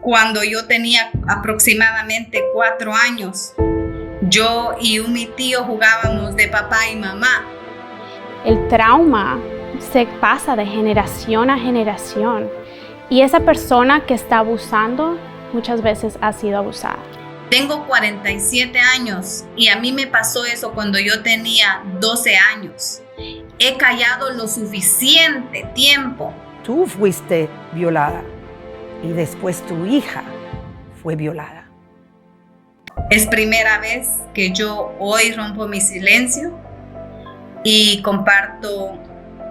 Cuando yo tenía aproximadamente 4 años, yo y mi tío jugábamos de papá y mamá. El trauma se pasa de generación a generación y esa persona que está abusando muchas veces ha sido abusada. Tengo 47 años y a mí me pasó eso cuando yo tenía 12 años. He callado lo suficiente tiempo. Tú fuiste violada y después tu hija fue violada. Es primera vez que yo hoy rompo mi silencio y comparto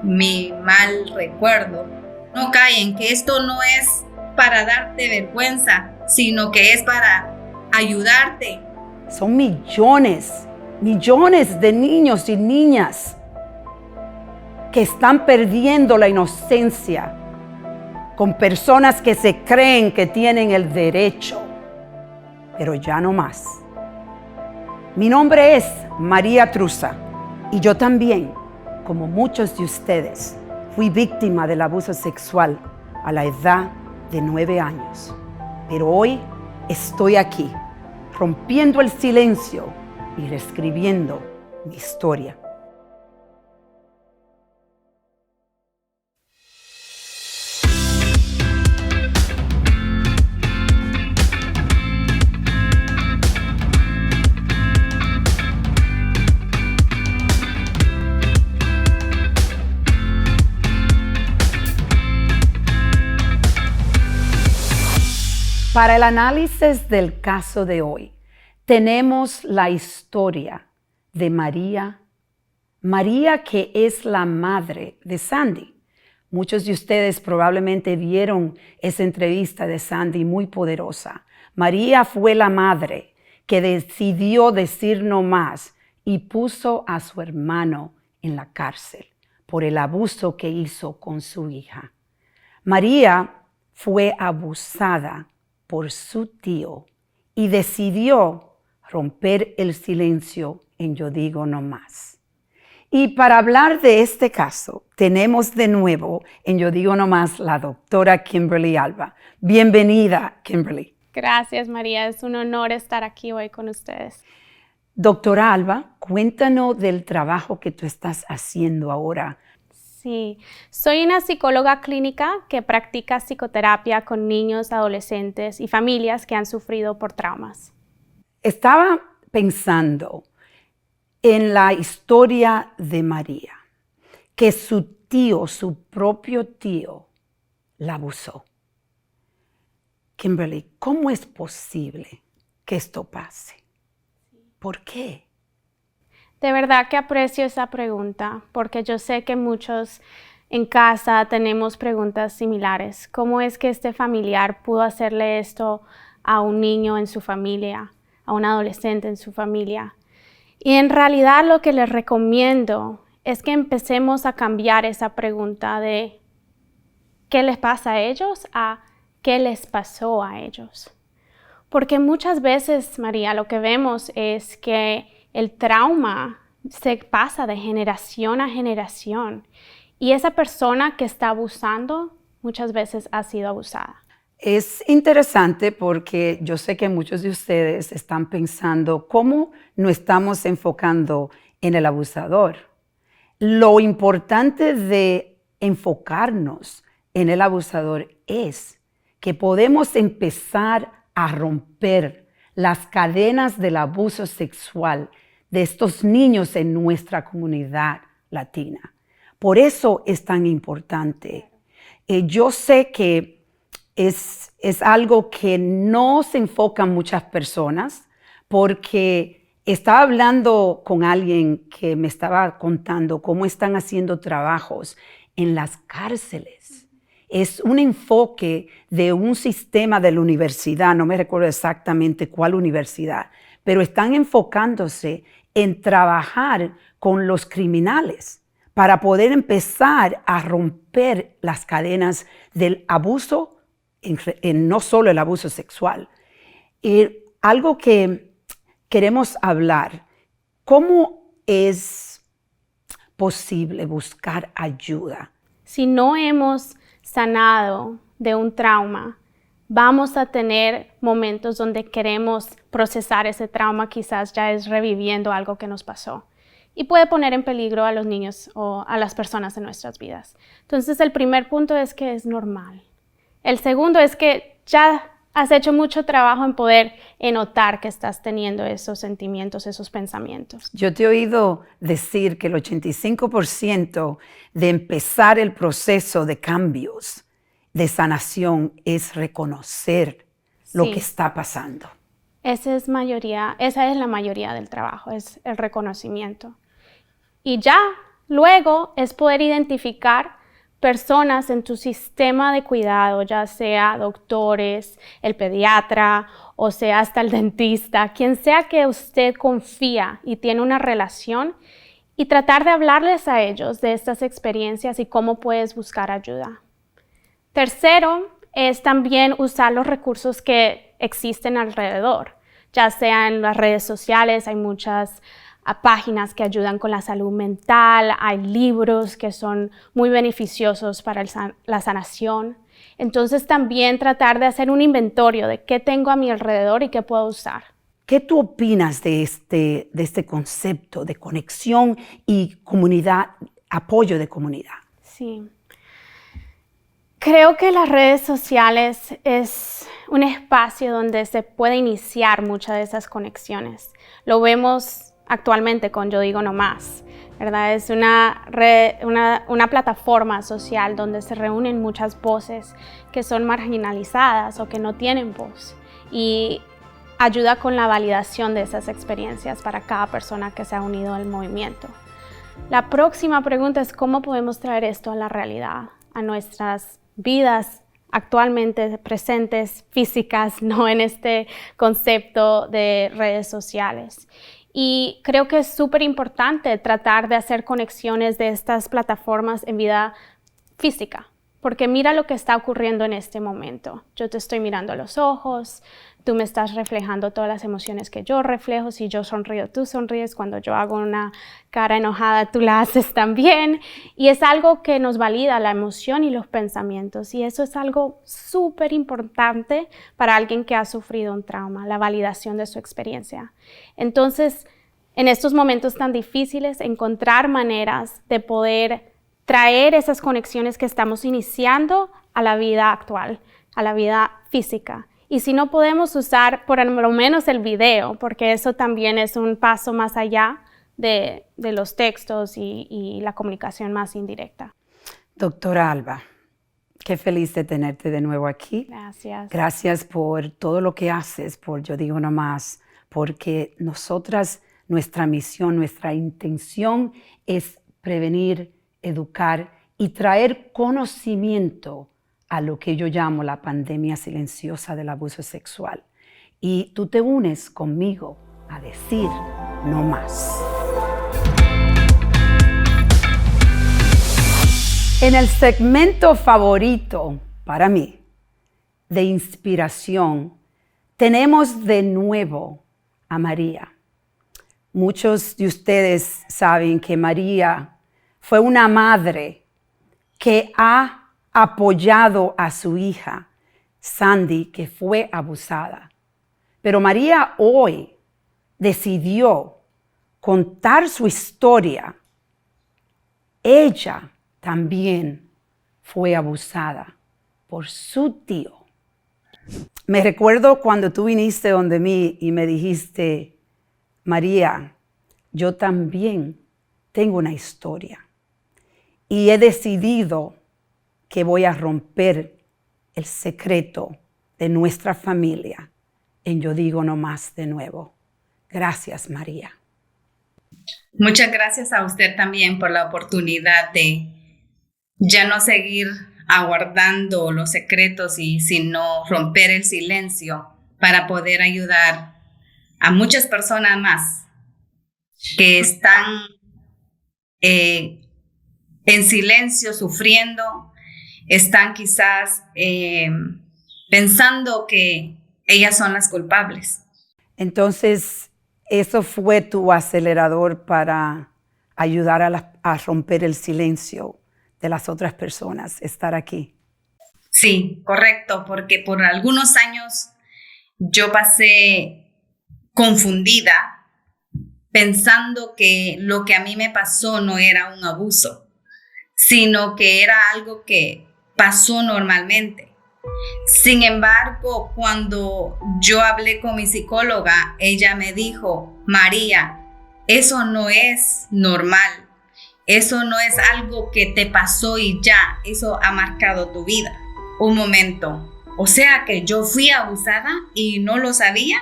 mi mal recuerdo. No callen, que esto no es para darte vergüenza, sino que es para ayudarte. Son millones de niños y niñas que están perdiendo la inocencia con personas que se creen que tienen el derecho, pero ya no más. Mi nombre es María Trusa y yo también, como muchos de ustedes, fui víctima del abuso sexual a la edad de 9 años. Pero hoy estoy aquí, rompiendo el silencio y reescribiendo mi historia. Para el análisis del caso de hoy, tenemos la historia de María. María, que es la madre de Sandy. Muchos de ustedes probablemente vieron esa entrevista de Sandy, muy poderosa. María fue la madre que decidió decir no más y puso a su hermano en la cárcel por el abuso que hizo con su hija. María fue abusada por su tío y decidió romper el silencio en Yo Digo No Más. Y para hablar de este caso, tenemos de nuevo en Yo Digo No Más la doctora Kimberly Alba. Bienvenida, Kimberly. Gracias, María. Es un honor estar aquí hoy con ustedes. Doctora Alba, cuéntanos del trabajo que tú estás haciendo ahora. Sí, soy una psicóloga clínica que practica psicoterapia con niños, adolescentes y familias que han sufrido por traumas. Estaba pensando en la historia de María, que su tío, su propio tío, la abusó. Kimberly, ¿cómo es posible que esto pase? ¿Por qué? De verdad que aprecio esa pregunta, porque yo sé que muchos en casa tenemos preguntas similares. ¿Cómo es que este familiar pudo hacerle esto a un niño en su familia, a un adolescente en su familia? Y en realidad lo que les recomiendo es que empecemos a cambiar esa pregunta de ¿qué les pasa a ellos? A ¿qué les pasó a ellos? Porque muchas veces, María, lo que vemos es que el trauma se pasa de generación a generación y esa persona que está abusando muchas veces ha sido abusada. Es interesante porque yo sé que muchos de ustedes están pensando cómo no estamos enfocando en el abusador. Lo importante de enfocarnos en el abusador es que podemos empezar a romper las cadenas del abuso sexual de estos niños en nuestra comunidad latina. Por eso es tan importante. Yo sé que es algo que no se enfocan muchas personas, porque estaba hablando con alguien que me estaba contando cómo están haciendo trabajos en las cárceles. Es un enfoque de un sistema de la universidad, no me recuerdo exactamente cuál universidad, pero están enfocándose en trabajar con los criminales para poder empezar a romper las cadenas del abuso, no solo el abuso sexual. Y algo que queremos hablar, ¿cómo es posible buscar ayuda? Si no hemos sanado de un trauma, Vamos a tener momentos donde queremos procesar ese trauma, quizás ya es reviviendo algo que nos pasó. Y puede poner en peligro a los niños o a las personas en nuestras vidas. Entonces, el primer punto es que es normal. El segundo es que ya has hecho mucho trabajo en poder notar que estás teniendo esos sentimientos, esos pensamientos. Yo te he oído decir que el 85% de empezar el proceso de cambios, de sanación, es reconocer lo que está pasando. Esa es la mayoría del trabajo, es el reconocimiento. Y ya luego es poder identificar personas en tu sistema de cuidado, ya sea doctores, el pediatra, o sea hasta el dentista, quien sea que usted confía y tiene una relación, y tratar de hablarles a ellos de estas experiencias y cómo puedes buscar ayuda. Tercero, es también usar los recursos que existen alrededor, ya sea en las redes sociales, hay muchas páginas que ayudan con la salud mental, hay libros que son muy beneficiosos para la sanación. Entonces también tratar de hacer un inventario de qué tengo a mi alrededor y qué puedo usar. ¿Qué tú opinas de este concepto de conexión y comunidad, apoyo de comunidad? Sí. Creo que las redes sociales es un espacio donde se puede iniciar muchas de esas conexiones. Lo vemos actualmente con Yo Digo No Más, ¿verdad? Es una plataforma social donde se reúnen muchas voces que son marginalizadas o que no tienen voz y ayuda con la validación de esas experiencias para cada persona que se ha unido al movimiento. La próxima pregunta es cómo podemos traer esto a la realidad, a nuestras vidas actualmente presentes, físicas, no en este concepto de redes sociales. Y creo que es súper importante tratar de hacer conexiones de estas plataformas en vida física, porque mira lo que está ocurriendo en este momento. Yo te estoy mirando a los ojos, tú me estás reflejando todas las emociones que yo reflejo. Si yo sonrío, tú sonríes. Cuando yo hago una cara enojada, tú la haces también. Y es algo que nos valida la emoción y los pensamientos. Y eso es algo súper importante para alguien que ha sufrido un trauma, la validación de su experiencia. Entonces, en estos momentos tan difíciles, encontrar maneras de poder traer esas conexiones que estamos iniciando a la vida actual, a la vida física. Y si no podemos usar por lo menos el video, porque eso también es un paso más allá de los textos y la comunicación más indirecta. Doctora Alba, qué feliz de tenerte de nuevo aquí. Gracias. Gracias por todo lo que haces, por Yo Digo No Más, porque nosotras, nuestra misión, nuestra intención es prevenir, educar y traer conocimiento a lo que yo llamo la pandemia silenciosa del abuso sexual. Y tú te unes conmigo a decir no más. En el segmento favorito para mí de inspiración, tenemos de nuevo a María. Muchos de ustedes saben que María fue una madre que ha apoyado a su hija, Sandy, que fue abusada. Pero María hoy decidió contar su historia. Ella también fue abusada por su tío. Me recuerdo cuando tú viniste donde mí y me dijiste, María, yo también tengo una historia y he decidido que voy a romper el secreto de nuestra familia en Yo Digo No Más de nuevo. Gracias, María. Muchas gracias a usted también por la oportunidad de ya no seguir aguardando los secretos y sino romper el silencio para poder ayudar a muchas personas más que están en silencio, sufriendo, están quizás pensando que ellas son las culpables. Entonces, eso fue tu acelerador para ayudar a romper el silencio de las otras personas, estar aquí. Sí, correcto, porque por algunos años yo pasé confundida pensando que lo que a mí me pasó no era un abuso, sino que era algo que pasó normalmente. Sin embargo, cuando yo hablé con mi psicóloga, ella me dijo: María, eso no es normal, eso no es algo que te pasó y ya, eso ha marcado tu vida. Un momento, o sea que yo fui abusada y no lo sabía.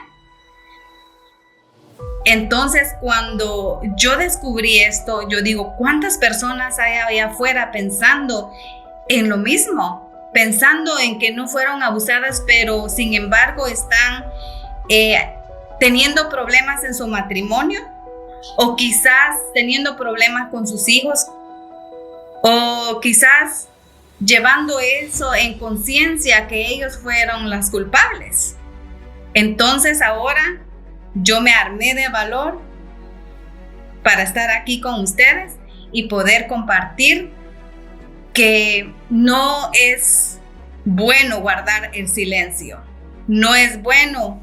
Entonces, cuando yo descubrí esto, yo digo, ¿cuántas personas hay allá afuera pensando en lo mismo? Pensando en que no fueron abusadas, pero sin embargo están teniendo problemas en su matrimonio, o quizás teniendo problemas con sus hijos, o quizás llevando eso en conciencia que ellos fueron las culpables. Entonces ahora yo me armé de valor para estar aquí con ustedes y poder compartir que no es bueno guardar el silencio. No es bueno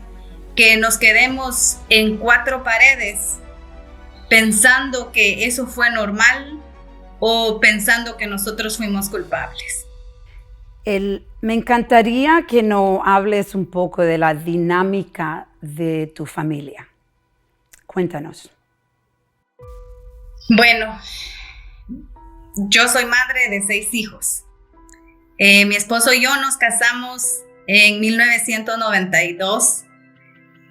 que nos quedemos en cuatro paredes pensando que eso fue normal o pensando que nosotros fuimos culpables. Me encantaría que nos hables un poco de la dinámica de tu familia. Cuéntanos. Bueno, yo soy madre de 6 hijos. Mi esposo y yo nos casamos en 1992.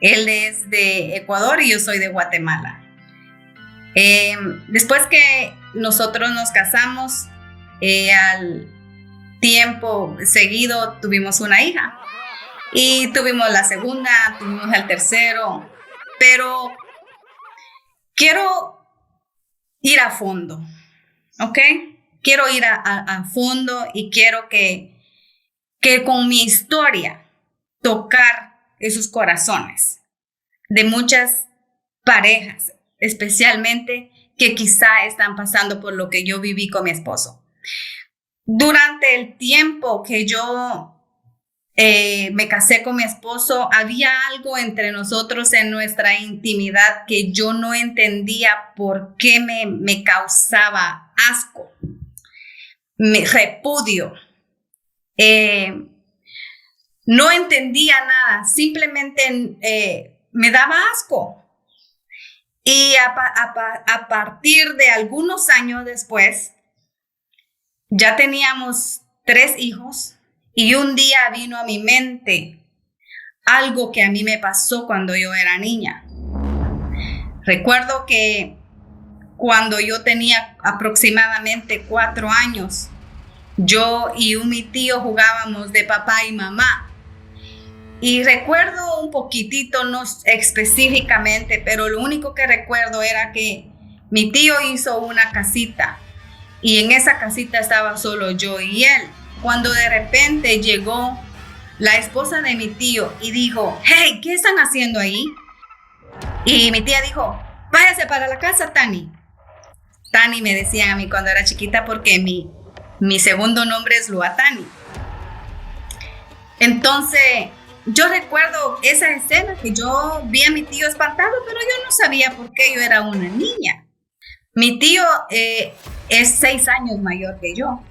Él es de Ecuador y yo soy de Guatemala. Después que nosotros nos casamos, al tiempo seguido tuvimos una hija y tuvimos la segunda, tuvimos el tercero, pero quiero ir a fondo, ¿ok? Quiero ir a fondo y quiero que con mi historia tocar esos corazones de muchas parejas, especialmente que quizá están pasando por lo que yo viví con mi esposo. Durante el tiempo que yo me casé con mi esposo, había algo entre nosotros en nuestra intimidad que yo no entendía por qué me causaba asco, repudio. No entendía nada, simplemente me daba asco. Y a partir de algunos años después, ya teníamos 3 hijos y un día vino a mi mente algo que a mí me pasó cuando yo era niña. Recuerdo que cuando yo tenía aproximadamente 4 años, yo y mi tío jugábamos de papá y mamá. Y recuerdo un poquitito, no específicamente, pero lo único que recuerdo era que mi tío hizo una casita y en esa casita estaba solo yo y él. Cuando de repente llegó la esposa de mi tío y dijo: hey, ¿qué están haciendo ahí? Y mi tía dijo: váyase para la casa, Tani. Tani me decían a mí cuando era chiquita porque mi segundo nombre es Luatani. Entonces yo recuerdo esa escena que yo vi a mi tío espantado, pero yo no sabía por qué yo era una niña. Mi tío es 6 años mayor que yo.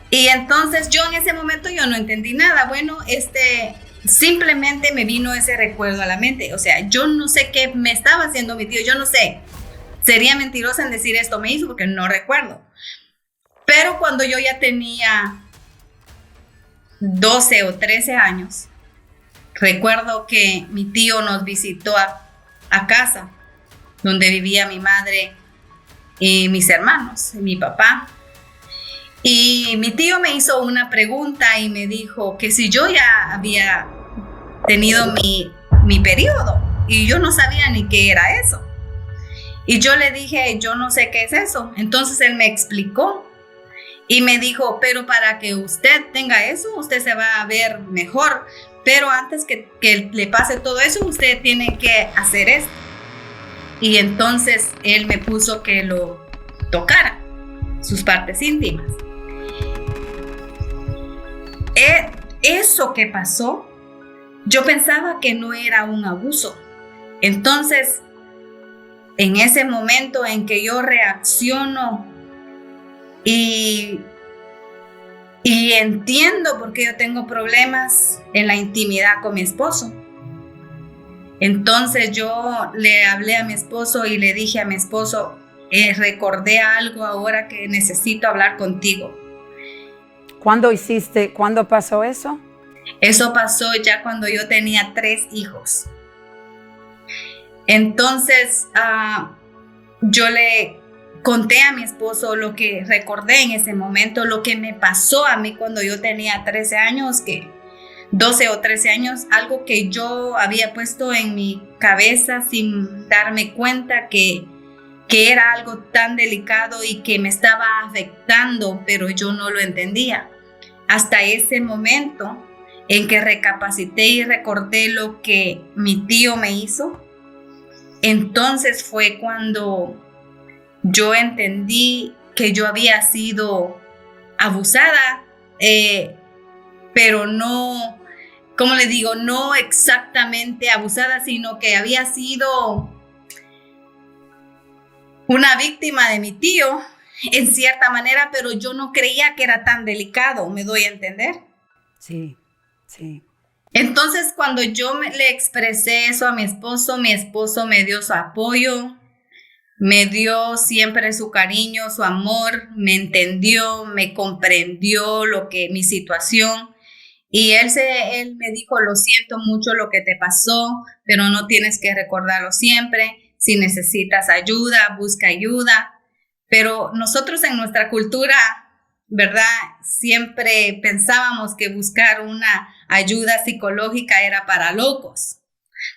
Y entonces yo en ese momento yo no entendí nada. Bueno, simplemente me vino ese recuerdo a la mente. O sea, yo no sé qué me estaba haciendo mi tío, yo no sé. Sería mentirosa en decir esto me hizo porque no recuerdo. Pero cuando yo ya tenía 12 o 13 años, recuerdo que mi tío nos visitó a casa donde vivía mi madre y mis hermanos, y mi papá. Y mi tío me hizo una pregunta y me dijo que si yo ya había tenido mi periodo, y yo no sabía ni qué era eso. Y yo le dije: yo no sé qué es eso. Entonces él me explicó y me dijo: pero para que usted tenga eso, usted se va a ver mejor, pero antes que le pase todo eso, usted tiene que hacer esto. Y entonces él me puso que lo tocara, sus partes íntimas. eso que pasó, yo pensaba que no era un abuso. Entonces, en ese momento en que yo reacciono y entiendo por qué yo tengo problemas en la intimidad con mi esposo. Entonces yo le hablé a mi esposo y le dije a mi esposo, recordé algo ahora que necesito hablar contigo. ¿Cuándo pasó eso? Eso pasó ya cuando yo tenía 3 hijos. Entonces yo le conté a mi esposo lo que recordé en ese momento, lo que me pasó a mí cuando yo tenía 13 años, 12 o 13 años, algo que yo había puesto en mi cabeza sin darme cuenta que era algo tan delicado y que me estaba afectando, pero yo no lo entendía. Hasta ese momento en que recapacité y recordé lo que mi tío me hizo, entonces fue cuando yo entendí que yo había sido abusada, pero no, ¿cómo le digo? No exactamente abusada, sino que había sido una víctima de mi tío, en cierta manera, pero yo no creía que era tan delicado, ¿me doy a entender? Sí, sí. Entonces, cuando yo le expresé eso a mi esposo me dio su apoyo, me dio siempre su cariño, su amor, me entendió, me comprendió mi situación. Y él me dijo, lo siento mucho lo que te pasó, pero no tienes que recordarlo siempre. Si necesitas ayuda, busca ayuda. Pero nosotros en nuestra cultura, ¿verdad? Siempre pensábamos que buscar una ayuda psicológica era para locos.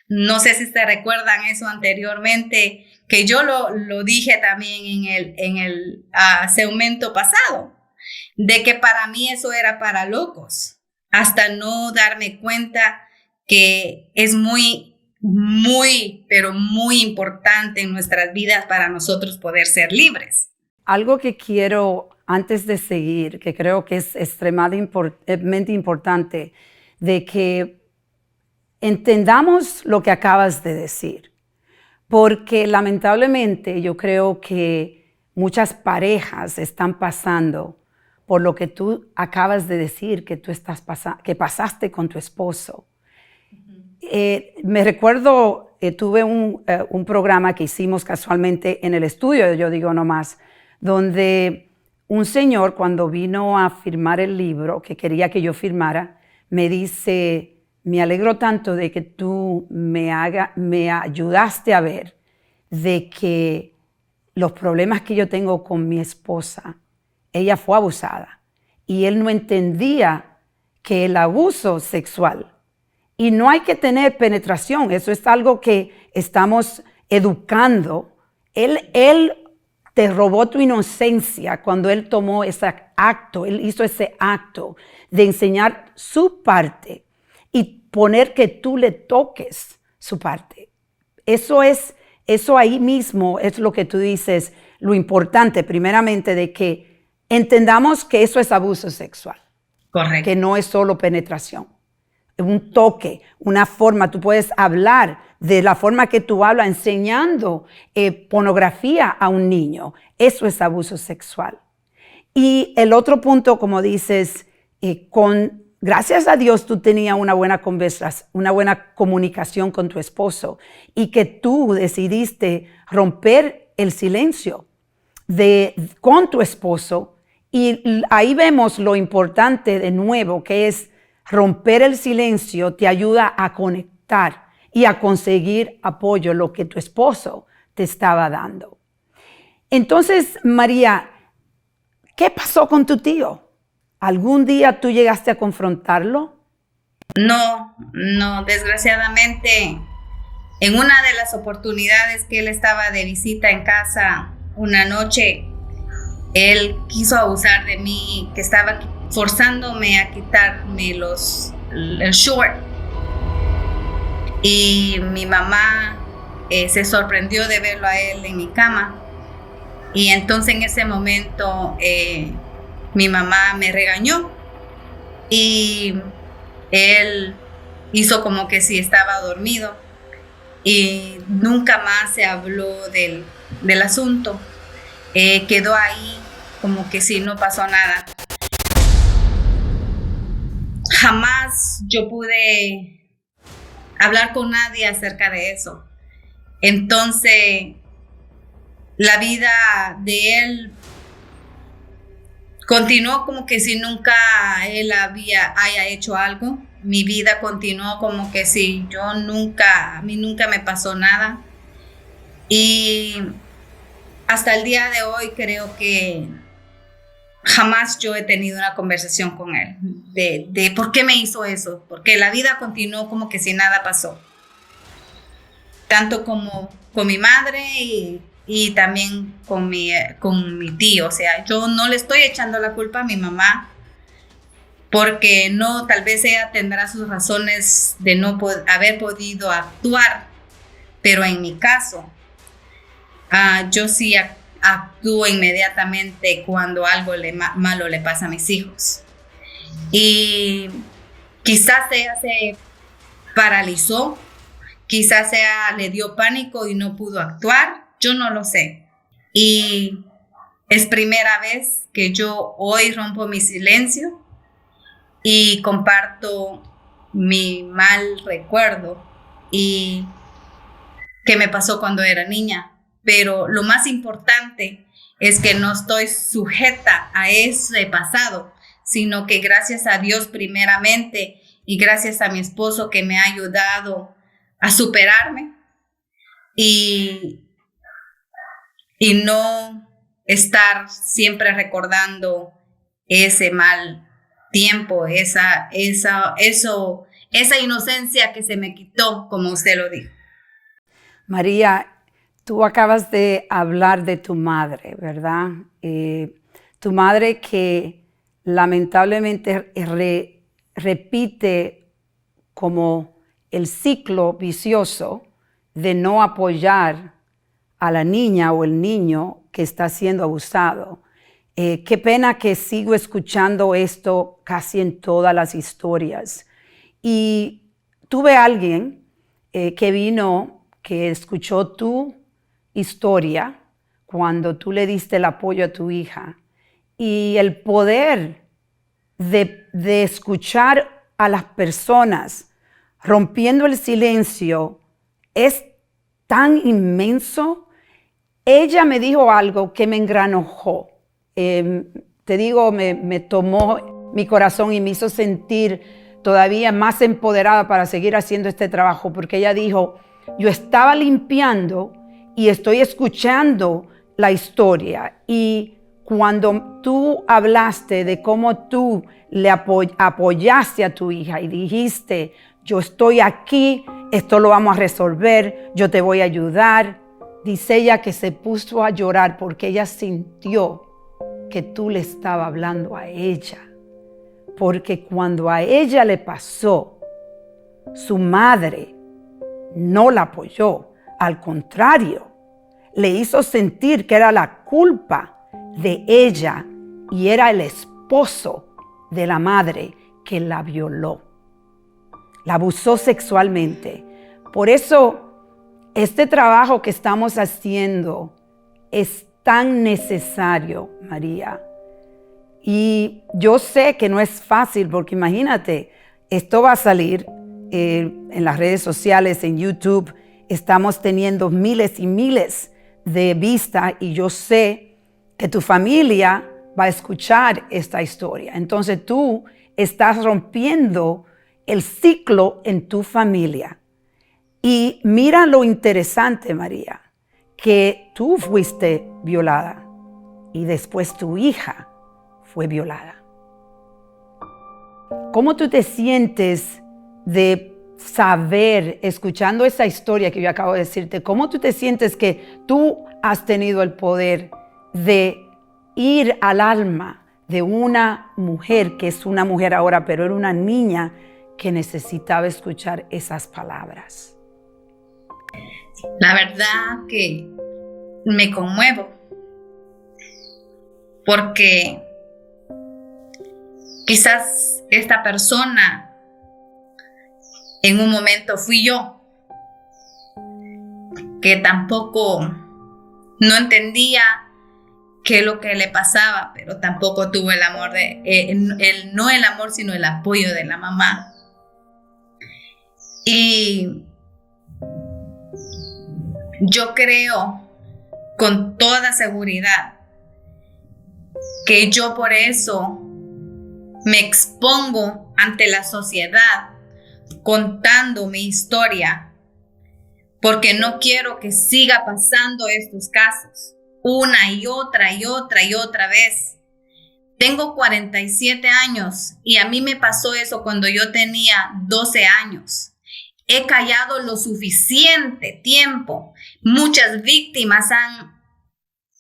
No sé si se recuerdan eso anteriormente, que yo lo dije también en el segmento pasado, de que para mí eso era para locos, hasta no darme cuenta que es muy, muy, pero muy importante en nuestras vidas para nosotros poder ser libres. Algo que quiero, antes de seguir, que creo que es extremadamente importante, de que entendamos lo que acabas de decir. Porque lamentablemente yo creo que muchas parejas están pasando por lo que tú acabas de decir que que pasaste con tu esposo. Me recuerdo, tuve un programa que hicimos casualmente en el estudio, yo digo nomás, donde un señor cuando vino a firmar el libro que quería que yo firmara, me dice, me alegro tanto de que tú me ayudaste a ver de que los problemas que yo tengo con mi esposa, ella fue abusada y él no entendía que el abuso sexual, y no hay que tener penetración, eso es algo que estamos educando, él te robó tu inocencia cuando él tomó ese acto, él hizo ese acto de enseñar su parte y poner que tú le toques su parte. Eso ahí mismo es lo que tú dices, lo importante primeramente de que entendamos que eso es abuso sexual. Correcto. Que no es solo penetración. Un toque, una forma, tú puedes hablar de la forma que tú hablas enseñando pornografía a un niño. Eso es abuso sexual. Y el otro punto, como dices, gracias a Dios tú tenías una buena conversación, una buena comunicación con tu esposo y que tú decidiste romper el silencio con tu esposo. Y ahí vemos lo importante de nuevo, que es romper el silencio te ayuda a conectar y a conseguir apoyo, lo que tu esposo te estaba dando. Entonces, María, ¿qué pasó con tu tío? ¿Algún día tú llegaste a confrontarlo? No, desgraciadamente, en una de las oportunidades que él estaba de visita en casa, una noche, él quiso abusar de mí, que estaba forzándome a quitarme el short. Y mi mamá se sorprendió de verlo a él en mi cama. Y entonces en ese momento mi mamá me regañó y él hizo como que si estaba dormido y nunca más se habló del asunto. Quedó ahí como que si no pasó nada. Jamás yo pude hablar con nadie acerca de eso. Entonces, la vida de él continuó como que si nunca él haya hecho algo. Mi vida continuó como que si a mí nunca me pasó nada. Y hasta el día de hoy creo que jamás yo he tenido una conversación con él de por qué me hizo eso, porque la vida continuó como que si nada pasó. Tanto como con mi madre y también con mi tío. O sea, yo no le estoy echando la culpa a mi mamá, porque no, tal vez ella tendrá sus razones de no haber podido actuar, pero en mi caso, yo sí actúo inmediatamente cuando algo malo le pasa a mis hijos. Y quizás ella se paralizó, quizás ella le dio pánico y no pudo actuar, yo no lo sé. Y es primera vez que yo hoy rompo mi silencio y comparto mi mal recuerdo y que me pasó cuando era niña. Pero lo más importante es que no estoy sujeta a ese pasado, sino que gracias a Dios primeramente y gracias a mi esposo que me ha ayudado a superarme y no estar siempre recordando ese mal tiempo, esa inocencia que se me quitó, como usted lo dijo. María, tú acabas de hablar de tu madre, ¿verdad? Tu madre que lamentablemente repite como el ciclo vicioso de no apoyar a la niña o el niño que está siendo abusado. Qué pena que sigo escuchando esto casi en todas las historias. Y tuve a alguien que vino, que escuchó tu historia cuando tú le diste el apoyo a tu hija. Y el poder de escuchar a las personas rompiendo el silencio es tan inmenso. Ella me dijo algo que me engranojó. Te digo, me tomó mi corazón y me hizo sentir todavía más empoderada para seguir haciendo este trabajo, porque ella dijo, yo estaba limpiando y estoy escuchando la historia, y cuando tú hablaste de cómo tú le apoyaste a tu hija y dijiste, yo estoy aquí, esto lo vamos a resolver, yo te voy a ayudar, dice ella que se puso a llorar porque ella sintió que tú le estabas hablando a ella. Porque cuando a ella le pasó, su madre no la apoyó. Al contrario, le hizo sentir que era la culpa de ella y era el esposo de la madre que la violó. La abusó sexualmente. Por eso, este trabajo que estamos haciendo es tan necesario, María. Y yo sé que no es fácil, porque imagínate, esto va a salir en las redes sociales, en YouTube. Estamos teniendo miles y miles de vistas y yo sé que tu familia va a escuchar esta historia. Entonces tú estás rompiendo el ciclo en tu familia. Y mira lo interesante, María, que tú fuiste violada y después tu hija fue violada. ¿Cómo tú te sientes de saber, escuchando esa historia que yo acabo de decirte, cómo tú te sientes que tú has tenido el poder de ir al alma de una mujer que es una mujer ahora, pero era una niña que necesitaba escuchar esas palabras? La verdad que me conmuevo, porque Quizás esta persona en un momento fui yo, que tampoco no entendía qué es lo que le pasaba, pero tampoco tuvo el amor no el amor, sino el apoyo de la mamá. Y yo creo con toda seguridad que yo por eso me expongo ante la sociedad contando mi historia, porque no quiero que siga pasando estos casos una y otra y otra y otra vez. Tengo 47 años y a mí me pasó eso cuando yo tenía 12 años. He callado lo suficiente tiempo. Muchas víctimas han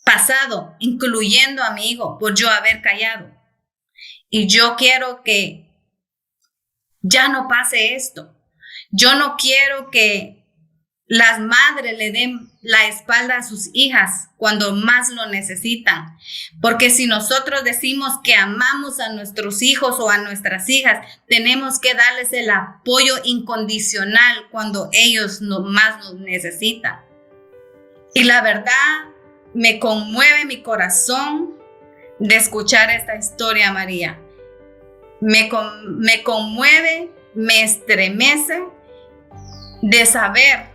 pasado, incluyendo a mi hijo, por yo haber callado. Y yo quiero que ya no pase esto. Yo no quiero que las madres le den la espalda a sus hijas cuando más lo necesitan. Porque si nosotros decimos que amamos a nuestros hijos o a nuestras hijas, tenemos que darles el apoyo incondicional cuando ellos más nos necesitan. Y la verdad, me conmueve mi corazón de escuchar esta historia, María. Me conmueve, me estremece de saber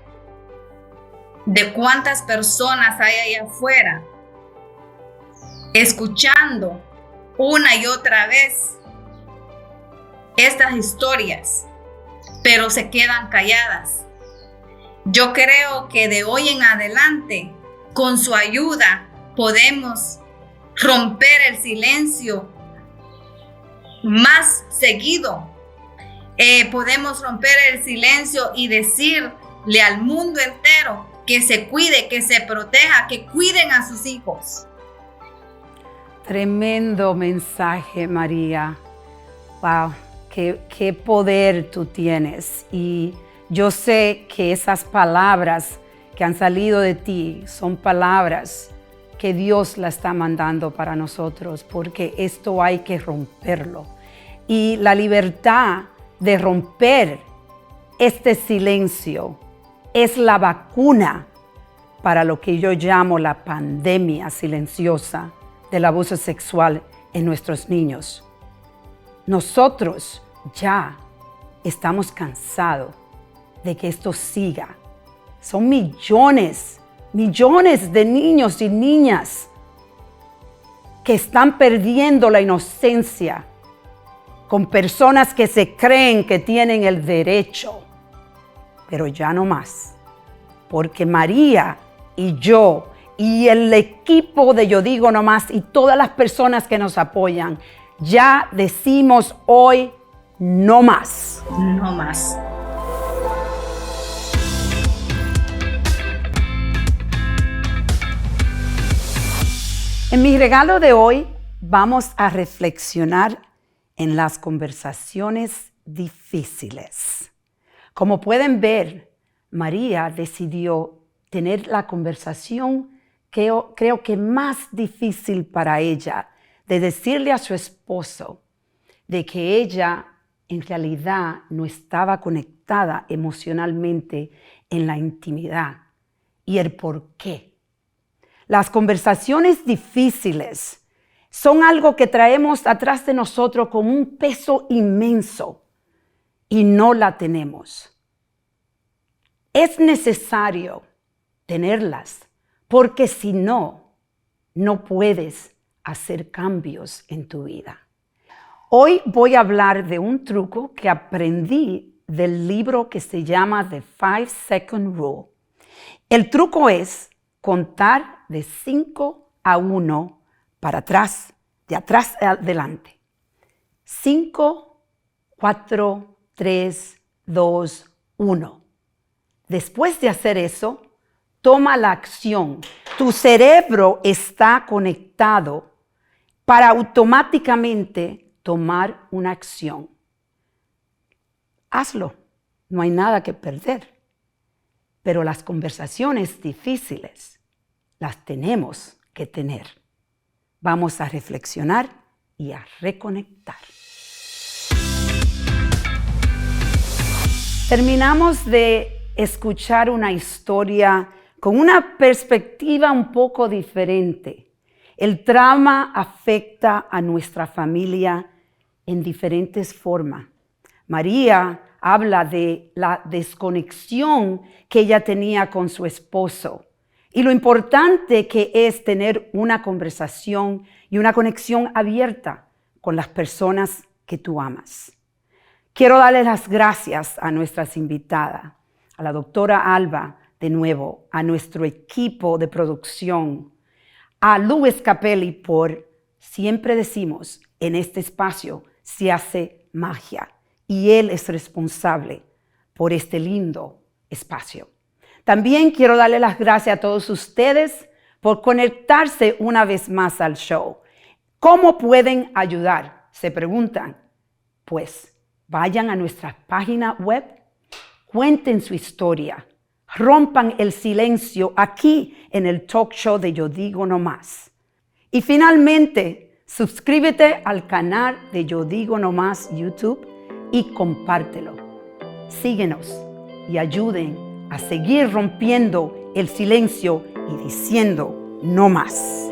de cuántas personas hay allá afuera escuchando una y otra vez estas historias, pero se quedan calladas. Yo creo que de hoy en adelante, con su ayuda, podemos romper el silencio más seguido. Podemos romper el silencio y decirle al mundo entero que se cuide, que se proteja, que cuiden a sus hijos. Tremendo mensaje, María. Wow, qué poder tú tienes. Y yo sé que esas palabras que han salido de ti son palabras que Dios la está mandando para nosotros, porque esto hay que romperlo. Y la libertad de romper este silencio es la vacuna para lo que yo llamo la pandemia silenciosa del abuso sexual en nuestros niños. Nosotros ya estamos cansados de que esto siga. Son millones de niños y niñas que están perdiendo la inocencia con personas que se creen que tienen el derecho. Pero ya no más, porque María y yo y el equipo de Yo Digo No Más y todas las personas que nos apoyan, ya decimos hoy no más. No más. En mi regalo de hoy vamos a reflexionar en las conversaciones difíciles. Como pueden ver, María decidió tener la conversación que creo que más difícil para ella, de decirle a su esposo de que ella en realidad no estaba conectada emocionalmente en la intimidad y el por qué. Las conversaciones difíciles son algo que traemos atrás de nosotros como un peso inmenso y no la tenemos. Es necesario tenerlas, porque si no, no puedes hacer cambios en tu vida. Hoy voy a hablar de un truco que aprendí del libro que se llama The 5-Second Rule. El truco es contar de 5 a 1 para atrás, de atrás adelante. 5, 4, 3, 2, 1. Después de hacer eso, toma la acción. Tu cerebro está conectado para automáticamente tomar una acción. Hazlo, no hay nada que perder. Pero las conversaciones difíciles las tenemos que tener. Vamos a reflexionar y a reconectar. Terminamos de escuchar una historia con una perspectiva un poco diferente. El trauma afecta a nuestra familia en diferentes formas. María habla de la desconexión que ella tenía con su esposo y lo importante que es tener una conversación y una conexión abierta con las personas que tú amas. Quiero darle las gracias a nuestras invitadas, a la doctora Alba, de nuevo, a nuestro equipo de producción, a Luis Capelli por, siempre decimos, en este espacio se hace magia y él es responsable por este lindo espacio. También quiero darle las gracias a todos ustedes por conectarse una vez más al show. ¿Cómo pueden ayudar? Se preguntan. Pues vayan a nuestra página web, cuenten su historia, rompan el silencio aquí en el talk show de Yo Digo No Más. Y finalmente, suscríbete al canal de Yo Digo No Más YouTube y compártelo. Síguenos y ayuden a seguir rompiendo el silencio y diciendo no más.